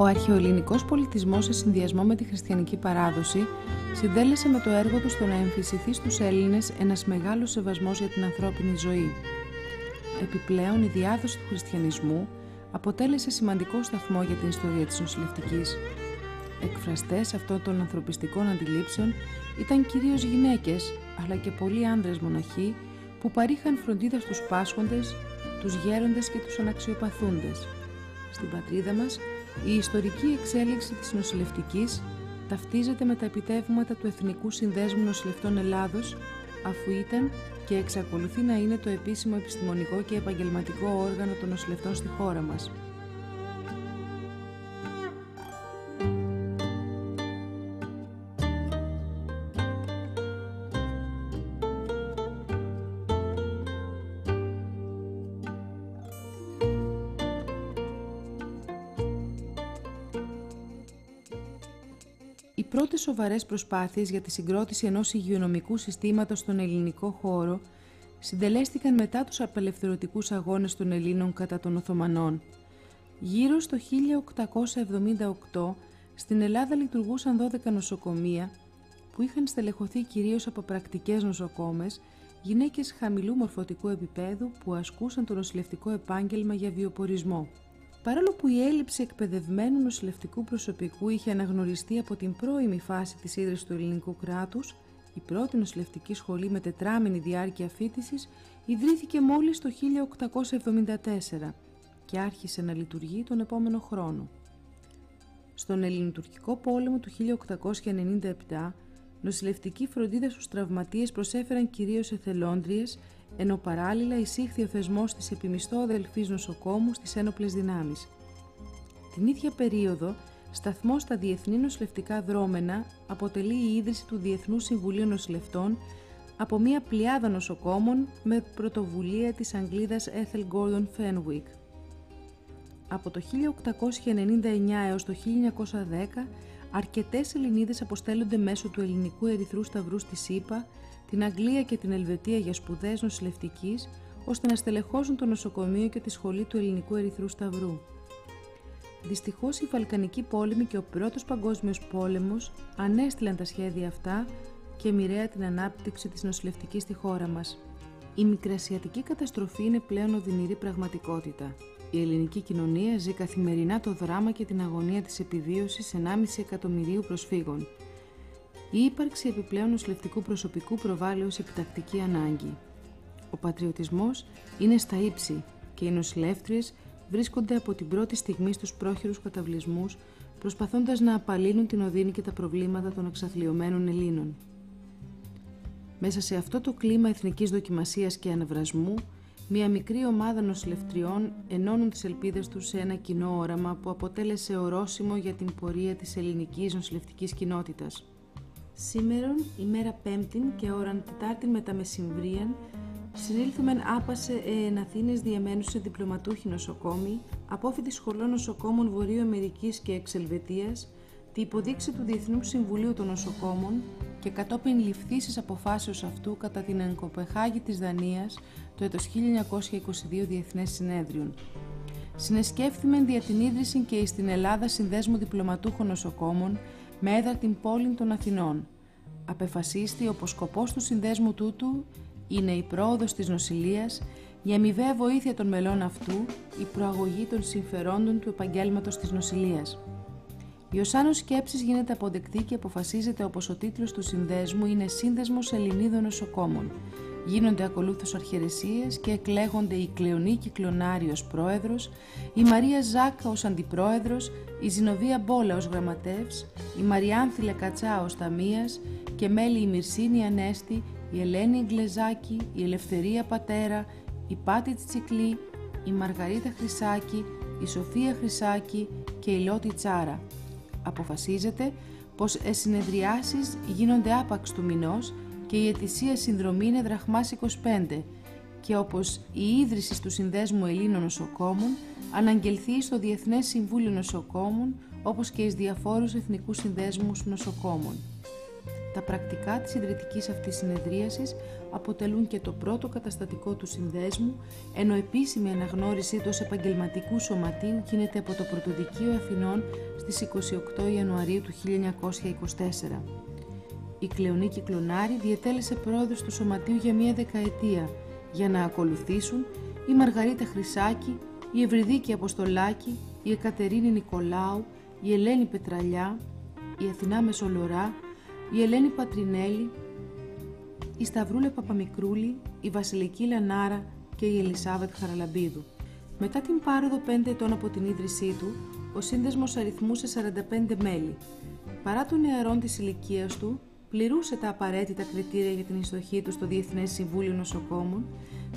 Ο αρχαιοελληνικός πολιτισμός, σε συνδυασμό με τη χριστιανική παράδοση, συντέλεσε με το έργο του στο να εμφυσιθεί στους Έλληνες ένας μεγάλος σεβασμός για την ανθρώπινη ζωή. Επιπλέον, η διάδοση του χριστιανισμού αποτέλεσε σημαντικό σταθμό για την ιστορία της νοσηλευτικής. Εκφραστές αυτών των ανθρωπιστικών αντιλήψεων ήταν κυρίως γυναίκες, αλλά και πολλοί άνδρες μοναχοί που παρήχαν φροντίδα στους πάσχοντες, τους γέροντες και τους αναξιοπαθούντες. Στην πατρίδα μας, η ιστορική εξέλιξη της νοσηλευτικής ταυτίζεται με τα επιτεύγματα του Εθνικού Συνδέσμου Νοσηλευτών Ελλάδος, αφού ήταν και εξακολουθεί να είναι το επίσημο επιστημονικό και επαγγελματικό όργανο των νοσηλευτών στη χώρα μας. Οι πρώτες σοβαρές προσπάθειες για τη συγκρότηση ενός υγειονομικού συστήματος στον ελληνικό χώρο συντελέστηκαν μετά τους απελευθερωτικούς αγώνες των Ελλήνων κατά των Οθωμανών. Γύρω στο 1878 στην Ελλάδα λειτουργούσαν 12 νοσοκομεία που είχαν στελεχωθεί κυρίως από πρακτικές νοσοκόμες, γυναίκες χαμηλού μορφωτικού επίπεδου που ασκούσαν το νοσηλευτικό επάγγελμα για βιοπορισμό. Παρόλο που η έλλειψη εκπαιδευμένου νοσηλευτικού προσωπικού είχε αναγνωριστεί από την πρώιμη φάση της ίδρυσης του ελληνικού κράτους, η πρώτη νοσηλευτική σχολή με τετράμηνη διάρκεια φοιτησης ιδρύθηκε μόλις το 1874 και άρχισε να λειτουργεί τον επόμενο χρόνο. Στον Ελληνοτουρκικό πόλεμο του 1897, νοσηλευτική φροντίδα στους τραυματίες προσέφεραν κυρίως εθελόντριες, ενώ παράλληλα εισήχθη ο θεσμός της επιμισθώ αδελφής νοσοκόμου στις ένοπλες δυνάμεις. Την ίδια περίοδο, σταθμός στα διεθνή νοσηλευτικά δρόμενα αποτελεί η ίδρυση του Διεθνού Συμβουλίου Νοσηλευτών από μια πλειάδα νοσοκόμων με πρωτοβουλία της Αγγλίδας Ethel Gordon Fenwick. Από το 1899 έως το 1910, αρκετές Ελληνίδες αποστέλλονται μέσω του Ελληνικού Ερυθρού Σταυρού στη ΣΥΠΑ, την Αγγλία και την Ελβετία για σπουδές νοσηλευτικής, ώστε να στελεχώσουν το νοσοκομείο και τη σχολή του Ελληνικού Ερυθρού Σταυρού. Δυστυχώς, οι Βαλκανικοί πόλεμοι και ο Πρώτος Παγκόσμιος Πόλεμος ανέστηλαν τα σχέδια αυτά και μοιραία την ανάπτυξη της νοσηλευτικής στη χώρα μας. Η μικρασιατική καταστροφή είναι πλέον οδυνηρή πραγματικότητα. Η ελληνική κοινωνία ζει καθημερινά το δράμα και την αγωνία της επιβίωσης 1,5 εκατομμυρίου προσφύγων. Η ύπαρξη επιπλέον νοσηλευτικού προσωπικού προβάλλει ως επιτακτική ανάγκη. Ο πατριωτισμός είναι στα ύψη και οι νοσηλεύτριες βρίσκονται από την πρώτη στιγμή στους πρόχειρους καταβλισμούς, προσπαθώντας να απαλύνουν την οδύνη και τα προβλήματα των εξαθλιωμένων Ελλήνων. Μέσα σε αυτό το κλίμα εθνικής δοκιμασίας και ανεβρασμού, μια μικρή ομάδα νοσηλευτριών ενώνουν τις ελπίδες τους σε ένα κοινό όραμα που αποτέλεσε ορόσημο για την πορεία της ελληνικής νοσηλευτικής κοινότητας. Σήμερον, ημέρα Πέμπτην και ώραν Τετάρτην μετά μεσημβρίαν, συνήλθομεν άπασε εν Αθήνες διαμένουσε διπλωματούχοι νοσοκόμοι, απόφοιτοι σχολών νοσοκόμων Βορείου Αμερικής και Εξελβετίας, τη υποδείξη του Διεθνού Συμβουλίου των Νοσοκόμων και κατόπιν ληφθήσης αποφάσεως αυτού κατά την Κοπεχάγη της Δανίας το έτος 1922 Διεθνές Συνέδριον. Συνεσκέφθημεν δια την ίδρυση και εις την Ελλάδα Συνδέσμου Διπλωματούχων Νοσοκόμων με έδρα την πόλη των Αθηνών. Απεφασίστη όπως σκοπός του συνδέσμου τούτου είναι η πρόοδος της νοσηλείας, η αμοιβαία βοήθεια των μελών αυτού, η προαγωγή των συμφερόντων του επαγγέλματος της νοσηλείας. Η ως άνω σκέψης γίνεται αποδεκτή και αποφασίζεται όπως ο τίτλος του συνδέσμου είναι Σύνδεσμος Ελληνίδων Νοσοκόμων. Γίνονται ακολούθως αρχιερεσίες και εκλέγονται η Κλεονίκη Κλονάρη ως πρόεδρος, η Μαρία Ζάκα ως αντιπρόεδρος, η Ζηνοβία Μπόλα ως γραμματεύς, η Μαριάνθη Λεκατσά ως ταμείας και μέλη η Μυρσίνη Ανέστη, η Ελένη Γκλεζάκη, η Ελευθερία Πατέρα, η Πάτη Τσικλή, η Μαργαρίτα Χρυσάκη, η Σοφία Χρυσάκη και η Λότη Τσάρα. Αποφασίζεται πως συνεδριάσεις γίνονται άπαξ του μηνός και η ετησία συνδρομή είναι δραχμάς 25 και όπως η ίδρυση του Συνδέσμου Ελλήνων Νοσοκόμων αναγγελθεί στο Διεθνές Συμβούλιο Νοσοκόμων όπως και εις διαφόρους εθνικούς συνδέσμους νοσοκόμων. Τα πρακτικά της ιδρυτικής αυτής συνεδρίασης αποτελούν και το πρώτο καταστατικό του συνδέσμου, ενώ επίσημη αναγνώρισή του ως επαγγελματικού σωματείου γίνεται από το Πρωτοδικείο Αθηνών στις 28 Ιανουαρίου του 1924. Η Κλεονίκη Κλωνάρη διετέλεσε πρόεδρος του σωματείου για μία δεκαετία, για να ακολουθήσουν η Μαργαρίτα Χρυσάκη, η Ευρυδίκη Αποστολάκη, η Εκατερίνη Νικολάου, η Ελένη Πετραλιά, η Αθηνά Μεσολορά, η Ελένη Πατρινέλη, η Σταυρούλα Παπαμικρούλη, η Βασιλική Λανάρα και η Ελισάβετ Χαραλαμπίδου. Μετά την πάροδο 5 ετών από την ίδρυσή του, ο σύνδεσμος αριθμούσε 45 μέλη. Παρά των νεαρών της ηλικίας του, πληρούσε τα απαραίτητα κριτήρια για την εισδοχή του στο Διεθνές Συμβούλιο Νοσοκόμων,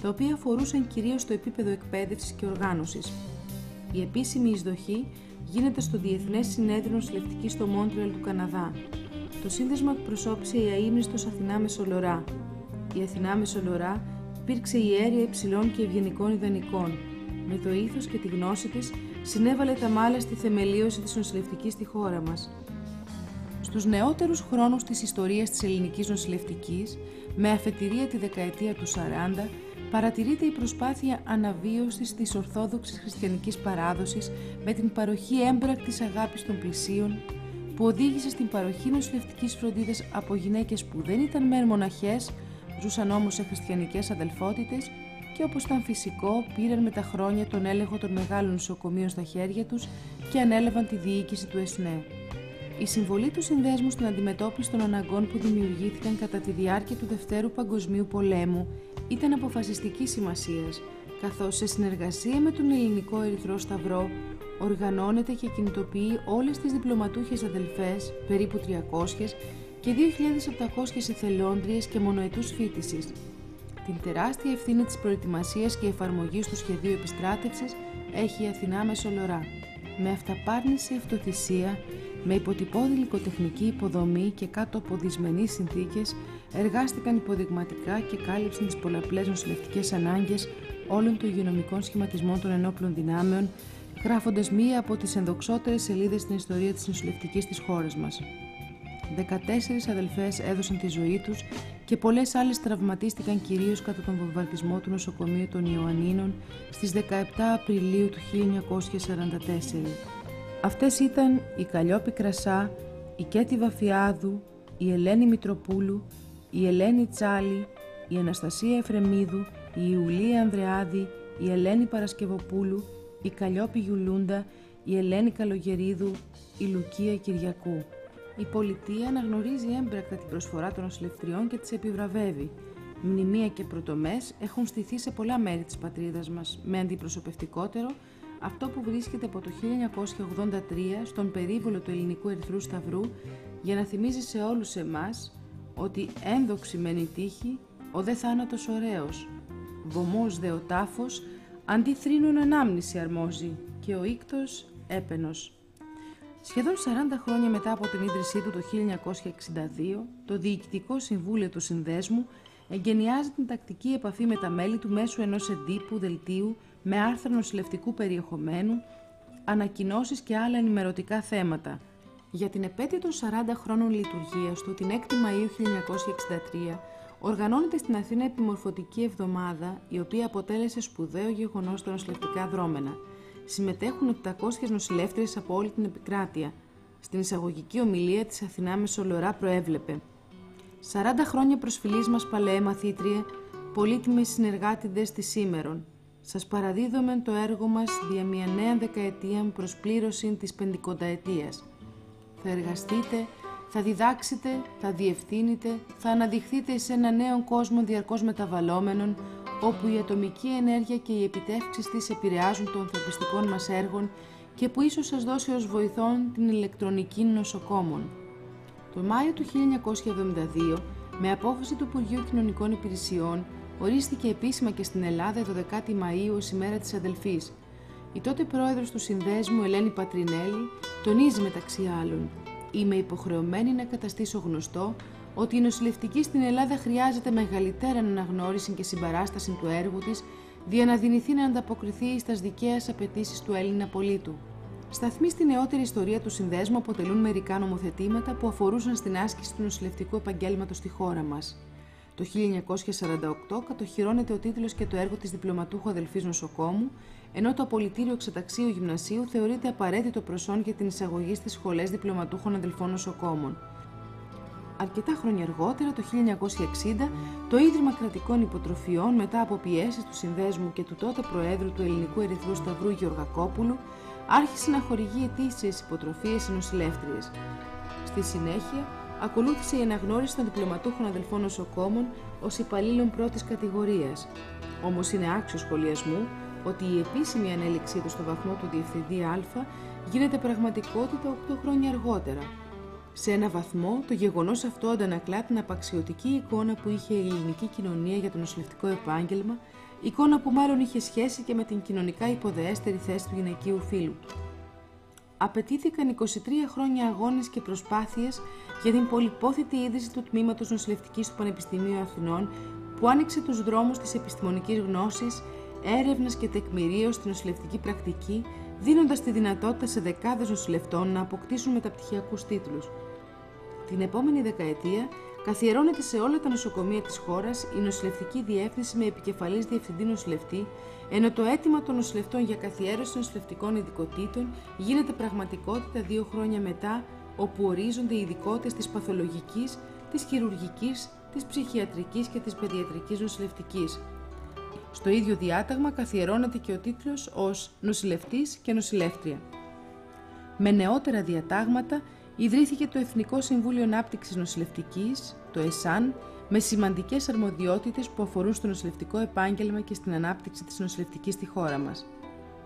τα οποία αφορούσαν κυρίως το επίπεδο εκπαίδευσης και οργάνωσης. Η επίσημη εισδοχή γίνεται στο Διεθνές Συνέδριο Νοσηλευτικής στο Μόντρεαλ του Καναδά. Το σύνδεσμο εκπροσώπησε η αείμνηστος Αθηνά Μεσολορά. Η Αθηνά Μεσολορά υπήρξε ιέρεια υψηλών και ευγενικών ιδανικών. Με το ήθος και τη γνώση της συνέβαλε τα μάλα στη θεμελίωση της νοσηλευτικής στη χώρα μας. Στους νεότερους χρόνους της ιστορίας της ελληνικής νοσηλευτικής, με αφετηρία τη δεκαετία του 40, παρατηρείται η προσπάθεια αναβίωσης της ορθόδοξης χριστιανικής παράδοσης με την παροχή έμπρακτης αγάπης των πλησίων, που οδήγησε στην παροχή νοσηλευτικής φροντίδας από γυναίκες που δεν ήταν μεν μοναχές, ζούσαν όμως σε χριστιανικές αδελφότητες και όπως ήταν φυσικό πήραν με τα χρόνια τον έλεγχο των μεγάλων νοσοκομείων στα χέρια τους και ανέλαβαν τη διοίκηση του ΕΣΝΕ. Η συμβολή του συνδέσμου στην αντιμετώπιση των αναγκών που δημιουργήθηκαν κατά τη διάρκεια του Δευτέρου Παγκοσμίου Πολέμου ήταν αποφασιστικής σημασίας, καθώς σε συνεργασία με τον Ελληνικό Ερυθρό Σταυρό οργανώνεται και κινητοποιεί όλες τις διπλωματούχες αδελφές, περίπου 300, και 2.700 εθελόντριες και μονοετούς φοιτησης. Την τεράστια ευθύνη της προετοιμασίας και εφαρμογής του σχεδίου επιστράτευσης έχει η Αθηνά Μεσολορά. Με αυταπάρνηση, αυτοθυσία, με υποτυπώδη υλικοτεχνική υποδομή και κάτω από δυσμενείς συνθήκες, εργάστηκαν υποδειγματικά και κάλυψαν τις πολλαπλές νοσηλευτικές ανάγκες όλων των υγειονομικών σχηματισμών των ενόπλων δυνάμεων, γράφοντας μία από τις ενδοξότερες σελίδες στην ιστορία της νοσηλευτικής της χώρας μας. 14 αδελφές έδωσαν τη ζωή τους και πολλές άλλες τραυματίστηκαν κυρίως κατά τον βομβαρδισμό του νοσοκομείου των Ιωαννίνων στις 17 Απριλίου του 1944. Αυτές ήταν η Καλλιόπη Κρασά, η Κέτη Βαφιάδου, η Ελένη Μητροπούλου, η Ελένη Τσάλη, η Αναστασία Εφρεμίδου, η Ιουλία Ανδρεάδη, η Ελένη Παρασκευοπούλου, η Καλλιόπη Γιουλούντα, η Ελένη Καλογερίδου, η Λουκία Κυριακού. Η πολιτεία αναγνωρίζει έμπρακτα την προσφορά των νοσηλευτριών και τις επιβραβεύει. Μνημεία και πρωτομές έχουν στηθεί σε πολλά μέρη της πατρίδας μας, με αντιπροσωπευτικότερο αυτό που βρίσκεται από το 1983 στον περίβολο του Ελληνικού Ερυθρού Σταυρού, για να θυμίζει σε όλους εμάς ότι ένδοξη μεν η τύχη, ο δε θάνατος ωραίος. Βωμός δε ο τάφος, αντί θρήνων ανάμνηση αρμόζει και ο ίκτος έπαινος. Σχεδόν 40 χρόνια μετά από την ίδρυσή του το 1962, το Διοικητικό Συμβούλιο του Συνδέσμου εγκαινιάζει την τακτική επαφή με τα μέλη του μέσω ενός εντύπου δελτίου με άρθρα νοσηλευτικού περιεχομένου, ανακοινώσεις και άλλα ενημερωτικά θέματα. Για την επέτειο των 40 χρόνων λειτουργίας του, την 6η Μαΐου 1963, οργανώνεται στην Αθήνα επιμορφωτική εβδομάδα, η οποία αποτέλεσε σπουδαίο γεγονός στα νοσηλευτικά δρόμενα. Συμμετέχουν 700 νοσηλεύτριες από όλη την επικράτεια. Στην εισαγωγική ομιλία της Αθηνά Μεσολορά προέβλεπε: 40 χρόνια προσφυλής μας παλαιέ μαθήτριε, πολύτιμες συνεργάτηδες της σήμερον. Σας παραδίδομεν το έργο μας δια μια νέα δεκαετία με προσπλήρωση της πεντηκονταετίας. Θα εργαστείτε, θα διδάξετε, θα διευθύνετε, θα αναδειχθείτε σε ένα νέο κόσμο διαρκώς μεταβαλλόμενον, όπου η ατομική ενέργεια και οι επιτεύξεις της επηρεάζουν των ανθρωπιστικών μας έργων και που ίσως σας δώσει ως βοηθόν την ηλεκτρονική νοσοκόμων. Το Μάιο του 1972, με απόφαση του Υπουργείου Κοινωνικών Υπηρεσιών, ορίστηκε επίσημα και στην Ελλάδα η 12η Μαΐου ως ημέρα της Αδελφής. Η τότε πρόεδρος του Συνδέσμου, Ελένη Πατρινέλη, τονίζει μεταξύ άλλων: «Είμαι υποχρεωμένη να καταστήσω γνωστό ότι η νοσηλευτική στην Ελλάδα χρειάζεται μεγαλύτερη αναγνώριση και συμπαράσταση του έργου της, δια να δυνηθεί να ανταποκριθεί στις δικαίες απαιτήσεις του Έλληνα πολίτου. Σταθμοί στη νεότερη ιστορία του Συνδέσμου αποτελούν μερικά νομοθετήματα που αφορούσαν στην άσκηση του νοσηλευτικού επαγγέλματος στη χώρα μας. Το 1948 κατοχυρώνεται ο τίτλος και το έργο της διπλωματούχου αδελφής νοσοκόμου, ενώ το απολυτήριο εξαταξίου γυμνασίου θεωρείται απαραίτητο προσόν για την εισαγωγή στις σχολές διπλωματούχων αδελφών νοσοκόμων. Αρκετά χρόνια αργότερα, το 1960, το Ίδρυμα Κρατικών Υποτροφιών, μετά από πιέσεις του Συνδέσμου και του τότε Προέδρου του Ελληνικού Ερυθρού Σταυρού Γεωργακόπουλου, άρχισε να χορηγεί ετήσιες υποτροφίες σε νοσηλεύτριες. Στη συνέχεια, ακολούθησε η αναγνώριση των διπλωματούχων αδελφών νοσοκόμων ως υπαλλήλων πρώτης κατηγορίας. Όμως είναι άξιο σχολιασμού ότι η επίσημη ανέλυξή του στο βαθμό του Διευθυντή Α γίνεται πραγματικότητα 8 χρόνια αργότερα. Σε ένα βαθμό, το γεγονός αυτό αντανακλά την απαξιωτική εικόνα που είχε η ελληνική κοινωνία για το νοσηλευτικό επάγγελμα, εικόνα που μάλλον είχε σχέση και με την κοινωνικά υποδεέστερη θέση του γυναικείου φύλου. Απαιτήθηκαν 23 χρόνια αγώνες και προσπάθειες για την πολυπόθητη ίδρυση του Τμήματος Νοσηλευτικής του Πανεπιστημίου Αθηνών, που άνοιξε τους δρόμους της επιστημονικής γνώσης, έρευνας και τεκμηρίωσης στη νοσηλευτική πρακτική, δίνοντας τη δυνατότητα σε δεκάδες νοσηλευτών να αποκτήσουν μεταπτυχιακούς τίτλους. Την επόμενη δεκαετία καθιερώνεται σε όλα τα νοσοκομεία της χώρας η νοσηλευτική διεύθυνση με επικεφαλής διευθυντή νοσηλευτή, ενώ το αίτημα των νοσηλευτών για καθιέρωση νοσηλευτικών ειδικοτήτων γίνεται πραγματικότητα 2 χρόνια μετά, όπου ορίζονται οι ειδικότητες της παθολογικής, της χειρουργικής, της ψυχιατρικής και της παιδιατρικής νοσηλευτικής. Στο ίδιο διάταγμα καθιερώνεται και ο τίτλος ως νοσηλευτής και νοσηλεύτρια. Με νεότερα διατάγματα ιδρύθηκε το Εθνικό Συμβούλιο Ανάπτυξης Νοσηλευτικής, το ΕΣΑΝ, με σημαντικές αρμοδιότητες που αφορούν στο νοσηλευτικό επάγγελμα και στην ανάπτυξη της νοσηλευτικής στη χώρα μας.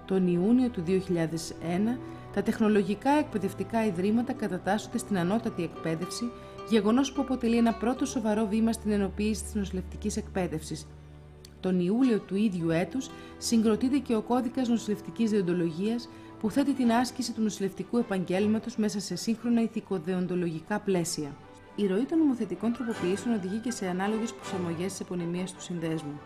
Τον Ιούνιο του 2001, τα τεχνολογικά εκπαιδευτικά ιδρύματα κατατάσσονται στην ανώτατη εκπαίδευση, γεγονός που αποτελεί ένα πρώτο σοβαρό βήμα στην ενοποίηση της νοσηλευτικής εκπαίδευσης. Τον Ιούλιο του ίδιου έτους συγκροτείται και ο Κώδικας Νοσηλευτικής Δεοντολογίας, που θέτει την άσκηση του νοσηλευτικού επαγγέλματος μέσα σε σύγχρονα ηθικοδεοντολογικά πλαίσια. Η ροή των νομοθετικών τροποποιήσεων οδηγεί και σε ανάλογες προσαρμογές της επωνυμίας του Συνδέσμου.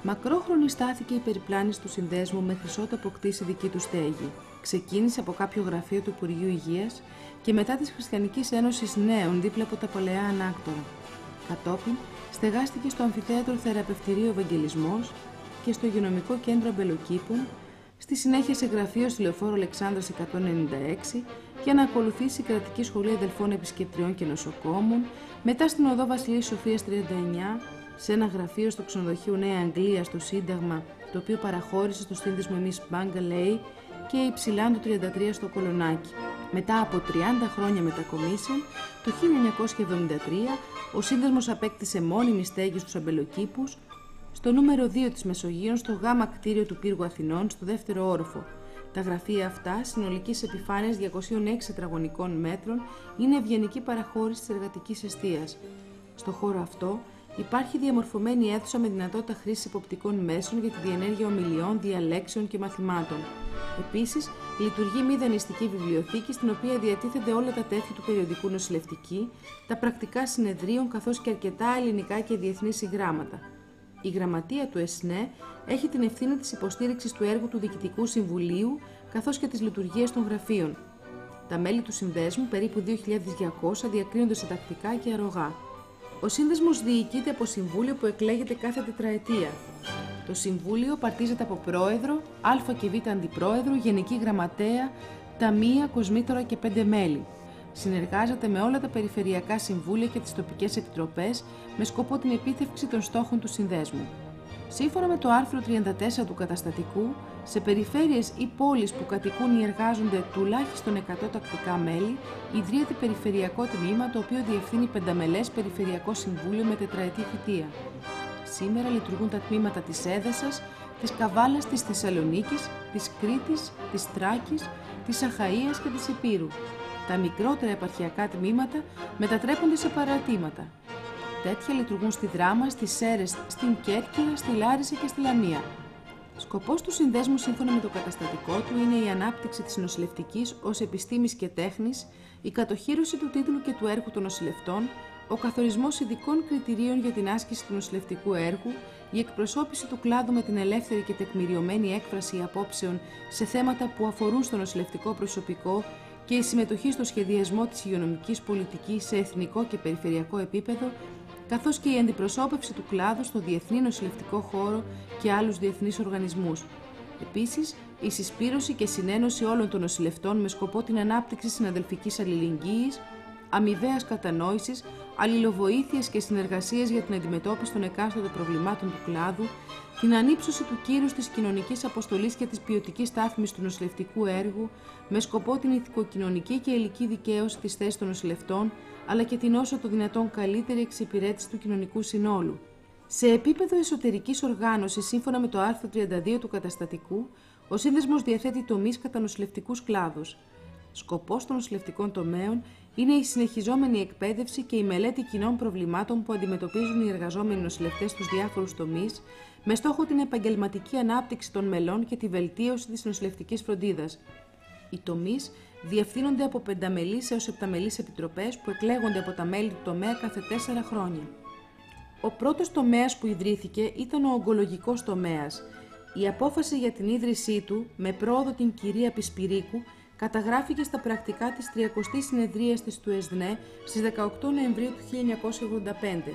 Μακρόχρονη στάθηκε η περιπλάνηση του Συνδέσμου μέχρι ότου αποκτήσει δική του στέγη. Ξεκίνησε από κάποιο γραφείο του Υπουργείου Υγείας και μετά της Χριστιανικής Ένωσης Νέων δίπλα από τα παλαιά Ανάκτορα. Κατόπιν στεγάστηκε στο Αμφιθέατρο Θεραπευτηρίου Ευαγγελισμός και στο Υγειονομικό Κέντρο Αμπελοκήπων, στη συνέχεια σε γραφείο στη Λεωφόρο Αλεξάνδρας 196 και να ακολουθήσει η Κρατική Σχολή Αδελφών Επισκεπτριών και Νοσοκόμων, μετά στην Οδό Βασιλείας Σοφίας 39, σε ένα γραφείο στο ξενοδοχείο Νέα Αγγλία στο Σύνταγμα, το οποίο παραχώρησε στο σύνδεσμο Εμείς Μπάγκαλεϊ, και υψηλά το 33 στο Κολονάκι. Μετά από 30 χρόνια μετακομίσεων, το 1973 ο σύνδεσμος απέκτησε μόνιμη στέγη στους Αμπελοκήπους, στο νούμερο 2 της Μεσογείων, στο Γ κτίριο του Πύργου Αθηνών, στο 2ο όροφο. Τα γραφεία αυτά, συνολικής επιφάνειας 206 τετραγωνικών μέτρων, είναι ευγενική παραχώρηση της εργατικής εστίας. Στο χώρο αυτό υπάρχει διαμορφωμένη αίθουσα με δυνατότητα χρήσης εποπτικών μέσων για τη διενέργεια ομιλιών, διαλέξεων και μαθημάτων. Επίσης, λειτουργεί μη δανειστική βιβλιοθήκη, στην οποία διατίθενται όλα τα τεύχη του περιοδικού Νοσηλευτική, τα πρακτικά συνεδρίων καθώς και αρκετά ελληνικά και διεθνή συγγράμματα. Η γραμματεία του ΕΣΝΕ έχει την ευθύνη της υποστήριξης του έργου του Διοικητικού Συμβουλίου καθώς και της λειτουργίας των γραφείων. Τα μέλη του Συνδέσμου, περίπου 2.200, διακρίνονται σε τακτικά και αρρωγά. Ο Σύνδεσμος διοικείται από Συμβούλιο που εκλέγεται κάθε τετραετία. Το Συμβούλιο παρτίζεται από Πρόεδρο, Α και Β Αντιπρόεδρο, Γενική Γραμματέα, Ταμεία, Κοσμήτωρα και 5 μέλη. Συνεργάζεται με όλα τα περιφερειακά συμβούλια και τις τοπικές επιτροπές με σκοπό την επίτευξη των στόχων του Συνδέσμου. Σύμφωνα με το άρθρο 34 του καταστατικού, σε περιφέρειες ή πόλεις που κατοικούν ή εργάζονται τουλάχιστον 100 τακτικά μέλη, ιδρύεται περιφερειακό τμήμα, το οποίο διευθύνει πενταμελές περιφερειακό συμβούλιο με τετραετή θητεία. Σήμερα λειτουργούν τα τμήματα της Έδεσας, της Καβάλας της Θεσσαλονίκης, της Κρήτης, της Θράκης, της Αχαΐας και της Ηπείρου. Τα μικρότερα επαρχιακά τμήματα μετατρέπονται σε παραρτήματα. Τέτοια λειτουργούν στη Δράμα, στις Σέρρες, στην Κέρκυρα, στη Λάρισα και στη Λαμία. Σκοπός του συνδέσμου σύμφωνα με το καταστατικό του είναι η ανάπτυξη της νοσηλευτικής ως επιστήμης και τέχνης, η κατοχύρωση του τίτλου και του έργου των νοσηλευτών, ο καθορισμός ειδικών κριτηρίων για την άσκηση του νοσηλευτικού έργου, η εκπροσώπηση του κλάδου με την ελεύθερη και τεκμηριωμένη έκφραση απόψεων σε θέματα που αφορούν στο νοσηλευτικό προσωπικό και η συμμετοχή στο σχεδιασμό της υγειονομικής πολιτικής σε εθνικό και περιφερειακό επίπεδο, καθώς και η αντιπροσώπευση του κλάδου στο διεθνή νοσηλευτικό χώρο και άλλους διεθνείς οργανισμούς. Επίσης, η συσπήρωση και συνένωση όλων των νοσηλευτών με σκοπό την ανάπτυξη συναδελφικής αλληλεγγύης, αμοιβαίας κατανόησης, αλληλοβοήθειας και συνεργασίας για την αντιμετώπιση των εκάστοτε προβλημάτων του κλάδου, την ανύψωση του κύρους της κοινωνικής αποστολής και της ποιοτικής στάθμης του νοσηλευτικού έργου, με σκοπό την ηθικοκοινωνική και υλική δικαίωση της θέσης των νοσηλευτών, αλλά και την όσο το δυνατόν καλύτερη εξυπηρέτηση του κοινωνικού συνόλου. Σε επίπεδο εσωτερικής οργάνωσης, σύμφωνα με το άρθρο 32 του καταστατικού, ο Σύνδεσμος διαθέτει τομείς κατά νοσηλευτικούς κλάδους. Σκοπός των νοσηλευτικών τομέων είναι η συνεχιζόμενη εκπαίδευση και η μελέτη κοινών προβλημάτων που αντιμετωπίζουν οι εργαζόμενοι νοσηλευτές στους διάφορους τομείς, με στόχο την επαγγελματική ανάπτυξη των μελών και τη βελτίωση της νοσηλευτικής φροντίδας. Οι τομείς διευθύνονται από 5μελείς έως 7μελείς επιτροπές που εκλέγονται από τα μέλη του τομέα κάθε 4 χρόνια. Ο πρώτος τομέας που ιδρύθηκε ήταν ο ογκολογικός τομέας. Η απόφαση για την ίδρυσή του, με πρόοδο την κυρία Πισπυρίκου, καταγράφηκε στα πρακτικά της 30ης συνεδρίασης του ΕΣΔΝΕ στις 18 Νοεμβρίου του 1985.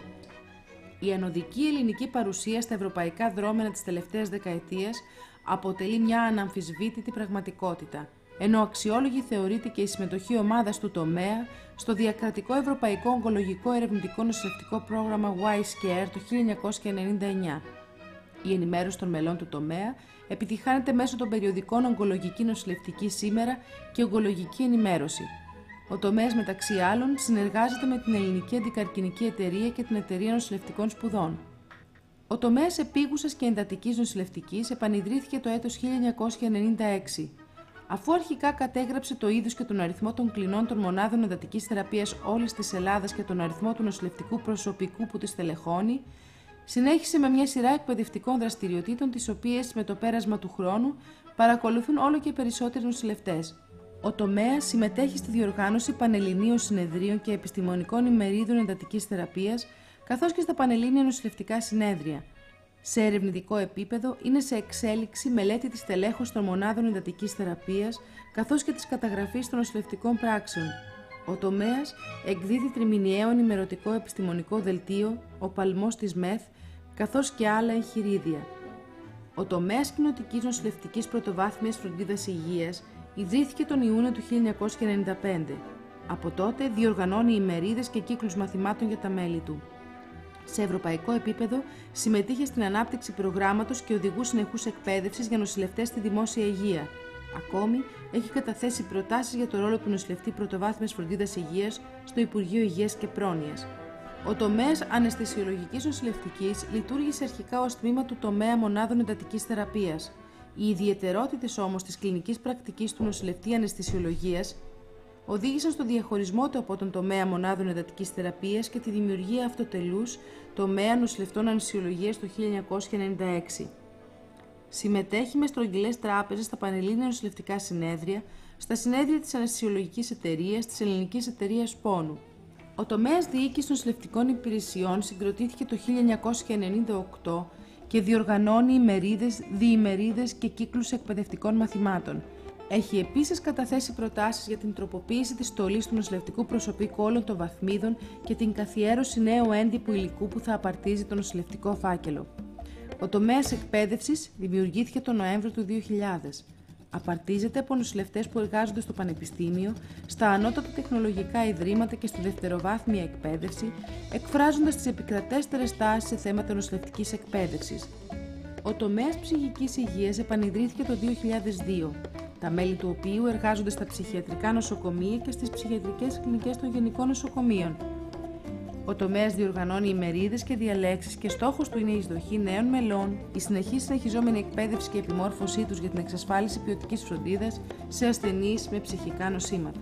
Η ανωδική ελληνική παρουσία στα ευρωπαϊκά δρόμενα της τελευταίας δεκαετίας αποτελεί μια αναμφισβήτητη πραγματικότητα, ενώ αξιόλογη θεωρείται και η συμμετοχή ομάδας του τομέα στο διακρατικό ευρωπαϊκό ογκολογικό ερευνητικό νοσηλευτικό πρόγραμμα Y-Scare το 1999. Η ενημέρωση των μελών του τομέα επιτυχάνεται μέσω των περιοδικών Ογκολογική Νοσηλευτική Σήμερα και Ογκολογική Ενημέρωση. Ο τομέας, μεταξύ άλλων, συνεργάζεται με την Ελληνική Αντικαρκινική Εταιρεία και την Εταιρεία Νοσηλευτικών Σπουδών. Ο τομέας επίγουσας και εντατικής νοσηλευτικής επανιδρύθηκε το έτος 1996. Αφού αρχικά κατέγραψε το είδος και τον αριθμό των κλινών των μονάδων εντατικής θεραπείας όλης της Ελλάδας και τον αριθμό του νοσηλευτικού προσωπικού που τις τελεχώνει, συνέχισε με μια σειρά εκπαιδευτικών δραστηριοτήτων, τις οποίες με το πέρασμα του χρόνου παρακολουθούν όλο και περισσότεροι νοσηλευτές. Ο τομέας συμμετέχει στη διοργάνωση πανελληνίων συνεδρίων και επιστημονικών ημερίδων εντατικής θεραπείας, καθώς και στα πανελλήνια νοσηλευτικά συνέδρια. Σε ερευνητικό επίπεδο είναι σε εξέλιξη μελέτη της τελέχωσης των μονάδων εντατικής θεραπείας, καθώς και της καταγραφής των νοσηλευτικών πράξεων. Ο τομέας εκδίδει τριμηνιαίο ενημερωτικό επιστημονικό δελτίο, ο Παλμός της ΜΕΘ, καθώς και άλλα εγχειρίδια. Ο τομέας κοινοτικής νοσηλευτικής πρωτοβάθμιας φροντίδας υγείας ιδρύθηκε τον Ιούνιο του 1995. Από τότε διοργανώνει ημερίδες και κύκλους μαθημάτων για τα μέλη του. Σε ευρωπαϊκό επίπεδο συμμετείχε στην ανάπτυξη προγράμματος και οδηγού συνεχούς εκπαίδευσης για νοσηλευτές στη δημόσια υγεία. Ακόμη, έχει καταθέσει προτάσεις για το ρόλο του νοσηλευτή πρωτοβάθμιας φροντίδας υγείας στο Υπουργείο Υγείας και Πρόνοιας. Ο τομέας αναισθησιολογικής νοσηλευτικής λειτουργήσε αρχικά ως τμήμα του τομέα μονάδων εντατικής θεραπείας. Οι ιδιαιτερότητες όμως της κλινικής πρακτικής του νοσηλευτή αναισθησιολογίας οδήγησαν στο διαχωρισμό του από τον τομέα μονάδων εντατικής θεραπείας και τη δημιουργία αυτοτελούς τομέα νοσηλευτών αναισθησιολογίας το 1996. Συμμετέχει με στρογγυλές τράπεζες στα πανελλήνια νοσηλευτικά συνέδρια, στα συνέδρια της Αναισθησιολογικής Εταιρείας, της Ελληνικής Εταιρείας Πόνου. Ο τομέας διοίκησης νοσηλευτικών υπηρεσιών συγκροτήθηκε το 1998 και διοργανώνει ημερίδες, διημερίδες και κύκλους εκπαιδευτικών μαθημάτων. Έχει επίσης καταθέσει προτάσεις για την τροποποίηση της στολής του νοσηλευτικού προσωπικού όλων των βαθμίδων και την καθιέρωση νέου έντυπου υλικού που θα απαρτίζει το νοσηλευτικό φάκελο. Ο τομέας εκπαίδευσης δημιουργήθηκε τον Νοέμβριο του 2000. Απαρτίζεται από νοσηλευτές που εργάζονται στο πανεπιστήμιο, στα ανώτατα τεχνολογικά ιδρύματα και στη δευτεροβάθμια εκπαίδευση, εκφράζοντας τις επικρατέστερες τάσεις σε θέματα νοσηλευτικής εκπαίδευσης. Ο τομέας ψυχικής υγείας επανιδρύθηκε το 2002, τα μέλη του οποίου εργάζονται στα ψυχιατρικά νοσοκομεία και στις ψυχιατρικές κλινικές των γενικών νοσοκομείων. Ο τομέας διοργανώνει ημερίδες και διαλέξεις και στόχος του είναι η εισδοχή νέων μελών, η συνεχιζόμενη εκπαίδευση και επιμόρφωσή τους για την εξασφάλιση ποιοτικής φροντίδας σε ασθενείς με ψυχικά νοσήματα.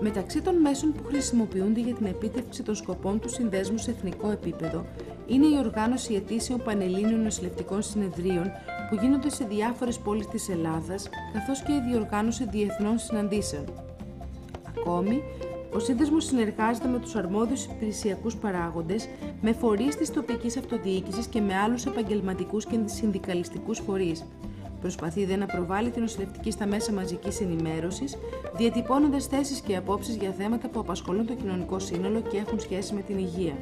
Μεταξύ των μέσων που χρησιμοποιούνται για την επίτευξη των σκοπών του συνδέσμου σε εθνικό επίπεδο είναι η οργάνωση ετήσιων πανελλήνιων νοσηλευτικών συνεδρίων που γίνονται σε διάφορες πόλεις της Ελλάδας, καθώς και η διοργάνωση διεθνών συναντήσεων. Ακόμη, ο Σύνδεσμος συνεργάζεται με τους αρμόδιους υπηρεσιακούς παράγοντες, με φορείς της τοπικής αυτοδιοίκησης και με άλλους επαγγελματικούς και συνδικαλιστικούς φορείς. Προσπαθεί να προβάλλει την νοσηλευτική στα μέσα μαζικής ενημέρωσης, διατυπώνοντας θέσεις και απόψεις για θέματα που απασχολούν το κοινωνικό σύνολο και έχουν σχέση με την υγεία.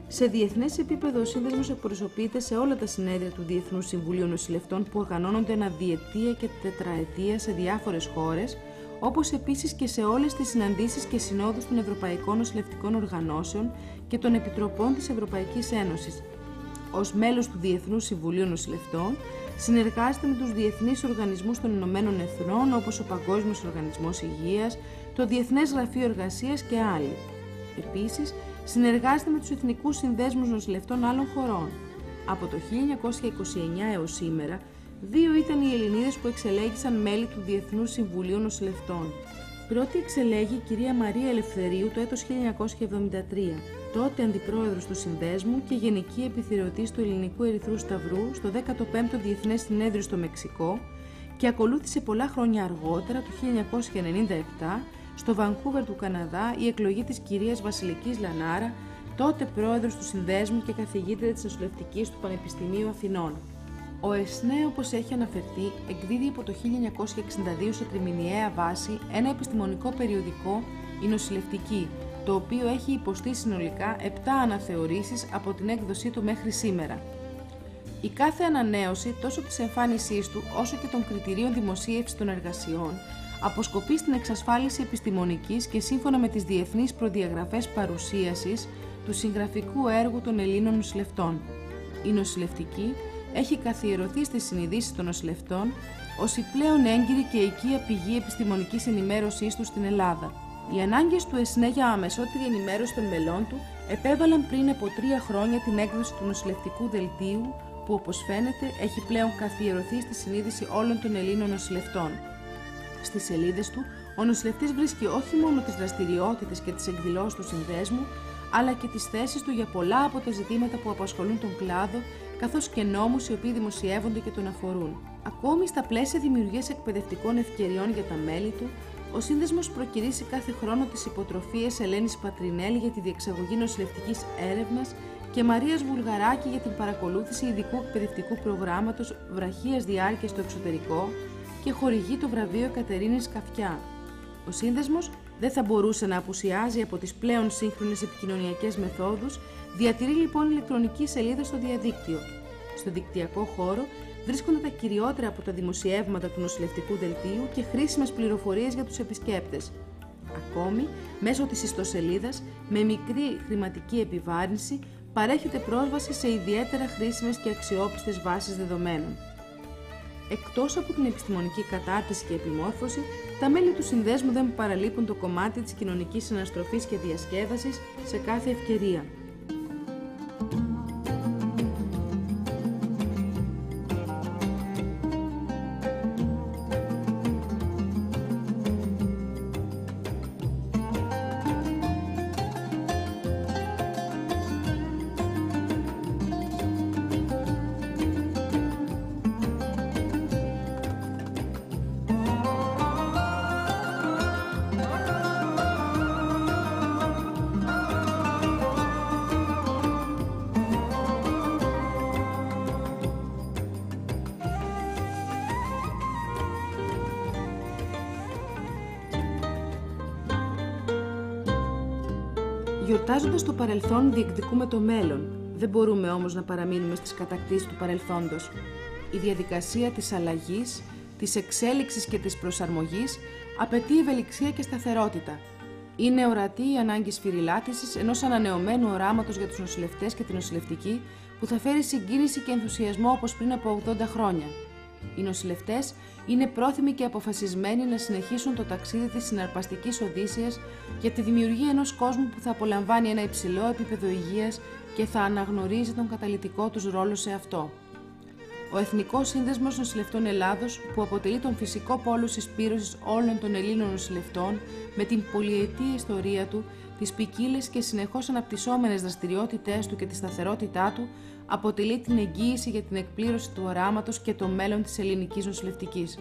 Σε διεθνές επίπεδο, ο Σύνδεσμος εκπροσωπείται σε όλα τα συνέδρια του Διεθνούς Συμβουλίου Νοσηλευτών που οργανώνονται αναδιετία και τετραετία σε διάφορες χώρες, όπως επίσης και σε όλες τις συναντήσεις και συνόδους των Ευρωπαϊκών Νοσηλευτικών Οργανώσεων και των Επιτροπών της Ευρωπαϊκής Ένωσης. Ως μέλος του Διεθνούς Συμβουλίου Νοσηλευτών, συνεργάζεται με τους διεθνείς οργανισμούς των Ηνωμένων Εθνών, όπως ο Παγκόσμιος Οργανισμός Υγείας, το Διεθνές Γραφείο Εργασίας και άλλοι. Επίσης, συνεργάζεται με τους εθνικούς συνδέσμους νοσηλευτών άλλων χωρών. Από το 1929 έως σήμερα, 2 ήταν οι Ελληνίδες που εξελέγησαν μέλη του Διεθνούς Συμβουλίου Νοσηλευτών. Πρώτη εξελέγει η κυρία Μαρία Ελευθερίου το έτος 1973, τότε αντιπρόεδρος του Συνδέσμου και γενική επιθεωρητής του Ελληνικού Ερυθρού Σταυρού στο 15ο Διεθνές Συνέδριο στο Μεξικό και ακολούθησε πολλά χρόνια αργότερα, το 1997, στο Βανκούβερ του Καναδά, η εκλογή της κυρίας Βασιλικής Λανάρα, τότε πρόεδρος του Συνδέσμου και καθηγήτρια της Νοσηλευτικής του Πανεπιστημίου Αθηνών. Ο ΕΣΝΕ, όπως έχει αναφερθεί, εκδίδει από το 1962 σε τριμηνιαία βάση ένα επιστημονικό περιοδικό, η Νοσηλευτική, το οποίο έχει υποστεί συνολικά 7 αναθεωρήσεις από την έκδοσή του μέχρι σήμερα. Η κάθε ανανέωση, τόσο της εμφάνισής του όσο και των κριτηρίων δημοσίευσης των εργασιών, αποσκοπεί στην εξασφάλιση επιστημονικής και σύμφωνα με τις διεθνείς προδιαγραφές παρουσίασης του συγγραφικού έργου των Ελλήνων νοσηλευτών. Η Νοσηλευτική έχει καθιερωθεί στις συνειδήσεις των νοσηλευτών ως η πλέον έγκυρη και οικία πηγή επιστημονικής ενημέρωσής του στην Ελλάδα. Οι ανάγκες του ΕΣΝΕ για αμεσότερη ενημέρωση των μελών του επέβαλαν πριν από 3 χρόνια την έκδοση του νοσηλευτικού δελτίου που, όπως φαίνεται, έχει πλέον καθιερωθεί στη συνείδηση όλων των Ελλήνων νοσηλευτών. Στις σελίδες του, ο νοσηλευτής βρίσκει όχι μόνο τις δραστηριότητες και τις εκδηλώσεις του συνδέσμου, αλλά και τις θέσεις του για πολλά από τα ζητήματα που απασχολούν τον κλάδο, καθώς και νόμους οι οποίοι δημοσιεύονται και τον αφορούν. Ακόμη, στα πλαίσια δημιουργίας εκπαιδευτικών ευκαιριών για τα μέλη του, ο Σύνδεσμος προκηρύσσει κάθε χρόνο τις υποτροφίες Ελένης Πατρινέλη για τη διεξαγωγή νοσηλευτικής έρευνας και Μαρίας Βουλγαράκη για την παρακολούθηση ειδικού εκπαιδευτικού προγράμματος βραχίας διάρκειας στο εξωτερικό και χορηγεί το βραβείο Κατερίνης Καφιά. Ο Σύνδεσμος δεν θα μπορούσε να απουσιάζει από τις πλέον σύγχρονες επικοινωνιακές μεθόδους, διατηρεί λοιπόν ηλεκτρονική σελίδα στο διαδίκτυο. Στο δικτυακό χώρο βρίσκονται τα κυριότερα από τα δημοσιεύματα του νοσηλευτικού δελτίου και χρήσιμες πληροφορίες για τους επισκέπτες. Ακόμη, μέσω της ιστοσελίδας, με μικρή χρηματική επιβάρυνση, παρέχεται πρόσβαση σε ιδιαίτερα χρήσιμες και αξιόπιστες βάσεις δεδομένων. Εκτός από την επιστημονική κατάρτιση και επιμόρφωση, τα μέλη του Συνδέσμου δεν παραλείπουν το κομμάτι της κοινωνικής συναστροφής και διασκέδασης σε κάθε ευκαιρία. Γιορτάζοντας το παρελθόν, διεκδικούμε το μέλλον. Δεν μπορούμε όμως να παραμείνουμε στις κατακτήσεις του παρελθόντος. Η διαδικασία της αλλαγής, της εξέλιξης και της προσαρμογής απαιτεί ευελιξία και σταθερότητα. Είναι ορατή η ανάγκη σφυριλάτησης ενός ανανεωμένου οράματος για τους νοσηλευτές και την νοσηλευτική που θα φέρει συγκίνηση και ενθουσιασμό όπως πριν από 80 χρόνια. Οι νοσηλευτές είναι πρόθυμοι και αποφασισμένοι να συνεχίσουν το ταξίδι της συναρπαστικής Οδύσσειας για τη δημιουργία ενός κόσμου που θα απολαμβάνει ένα υψηλό επίπεδο υγείας και θα αναγνωρίζει τον καταλυτικό τους ρόλο σε αυτό. Ο Εθνικός Σύνδεσμος Νοσηλευτών Ελλάδος, που αποτελεί τον φυσικό πόλο συσπήρωσης όλων των Ελλήνων νοσηλευτών, με την πολυετή ιστορία του, τις ποικίλες και συνεχώς αναπτυσσόμενες δραστηριότητές του και τη σταθερότητά του, αποτελεί την εγγύηση για την εκπλήρωση του οράματος και το μέλλον της ελληνικής νοσηλευτικής.